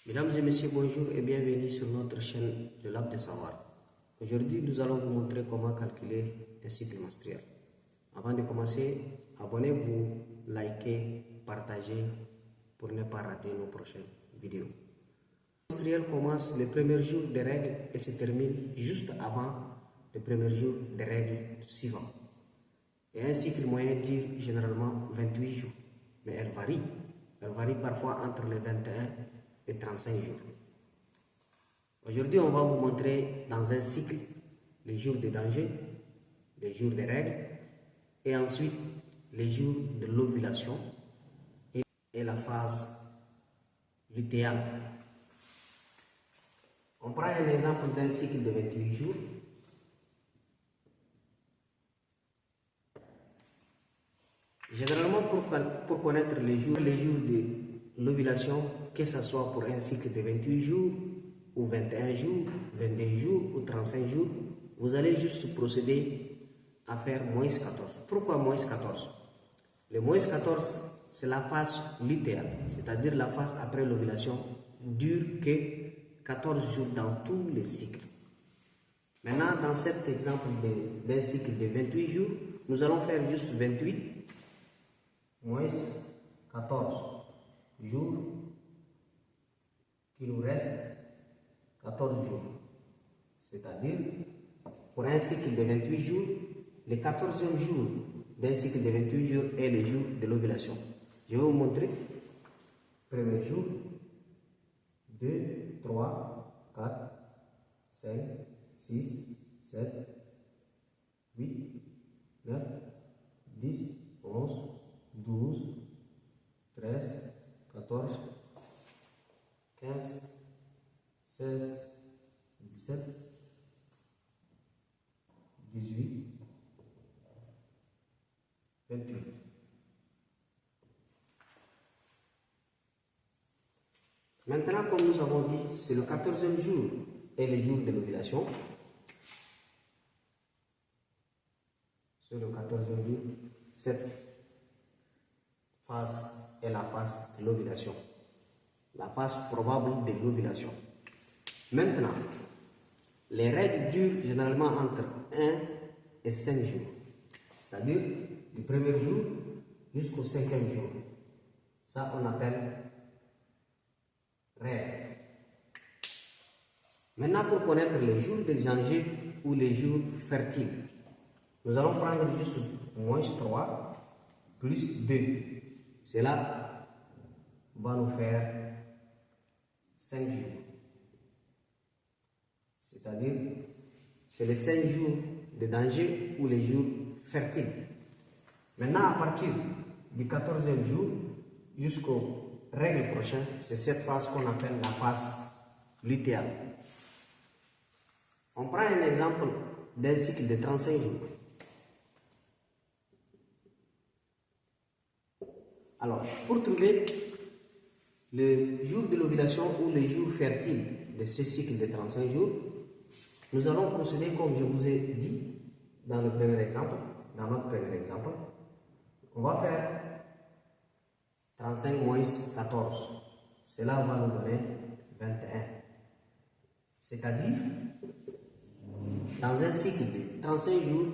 Mesdames et messieurs, bonjour et bienvenue sur notre chaîne Le Lab de Savoir. Aujourd'hui, nous allons vous montrer comment calculer un cycle menstruel. Avant de commencer, abonnez-vous, likez, partagez pour ne pas rater nos prochaines vidéos. Le cycle menstruel commence le premier jour des règles et se termine juste avant le premier jour des règles suivantes. Et un cycle moyen dure généralement 28 jours, mais elle varie. Elle varie parfois entre les 21 et 35 jours. Aujourd'hui, on va vous montrer dans un cycle les jours de danger, les jours des règles et ensuite les jours de l'ovulation et la phase lutéale. On prend un exemple d'un cycle de 28 jours. Généralement, pour connaître les jours de l'ovulation, que ce soit pour un cycle de 28 jours, ou 21 jours, 22 jours, ou 35 jours, vous allez juste procéder à faire moins 14. Pourquoi moins 14? Le moins 14, c'est la phase lutéale, c'est-à-dire la phase après l'ovulation, dure que 14 jours dans tous les cycles. Maintenant, dans cet exemple d'un cycle de 28 jours, nous allons faire juste 28 moins 14 jours qu'il nous reste 14 jours. C'est-à-dire, pour un cycle de 28 jours, le 14e jour d'un cycle de 28 jours est le jour de l'ovulation. Je vais vous montrer. Premier jour, 2, 3, 4, 5, 6, 7, 8, 9, 10, 11, 12, 13, 14, 15, 16, 17, 18, 28. Maintenant, comme nous avons dit, c'est le 14e jour et le jour de l'ovulation. C'est le 14e jour. Cette phase est la phase de l'ovulation. La phase probable de l'ovulation. Maintenant, les règles durent généralement entre 1 et 5 jours. C'est-à-dire du premier jour jusqu'au 5e jour. Ça, on appelle règles. Maintenant, pour connaître les jours de danger ou les jours fertiles, nous allons prendre juste moins 3 plus 2. Cela va nous faire 5 jours. C'est-à-dire, c'est les 5 jours de danger ou les jours fertiles. Maintenant, à partir du 14e jour jusqu'aux règles prochaines, c'est cette phase qu'on appelle la phase lutéale. On prend un exemple d'un cycle de 35 jours. Alors, pour trouver le jour de l'ovulation ou les jours fertiles de ce cycle de 35 jours, nous allons procéder comme je vous ai dit dans notre premier exemple. On va faire 35 moins 14. Cela va nous donner 21. C'est-à-dire, dans un cycle de 35 jours,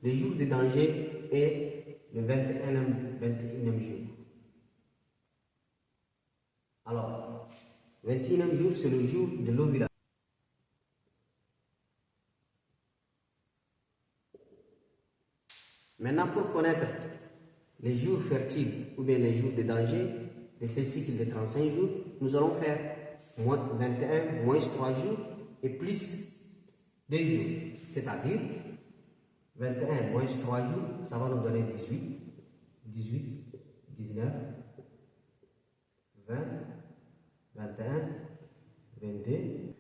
le jour de danger est le 21e jour. Alors, 21e jour, c'est le jour de l'ovulation. Maintenant, pour connaître les jours fertiles ou bien les jours de danger de ces cycles de 35 jours, nous allons faire 21 moins 3 jours et plus 2 jours. C'est-à-dire, 21 moins 3 jours, ça va nous donner 18, 19, 20, 21, 22,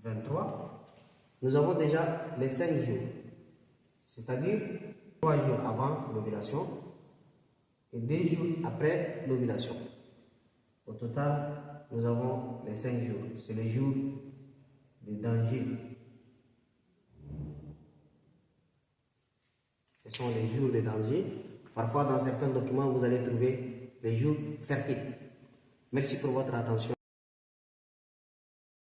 23. Nous avons déjà les 5 jours. C'est-à-dire 3 jours avant l'ovulation et 2 jours après l'ovulation. Au total, nous avons les 5 jours. C'est les jours de danger. Ce sont les jours de danger. Parfois, dans certains documents, vous allez trouver les jours fertiles. Merci pour votre attention.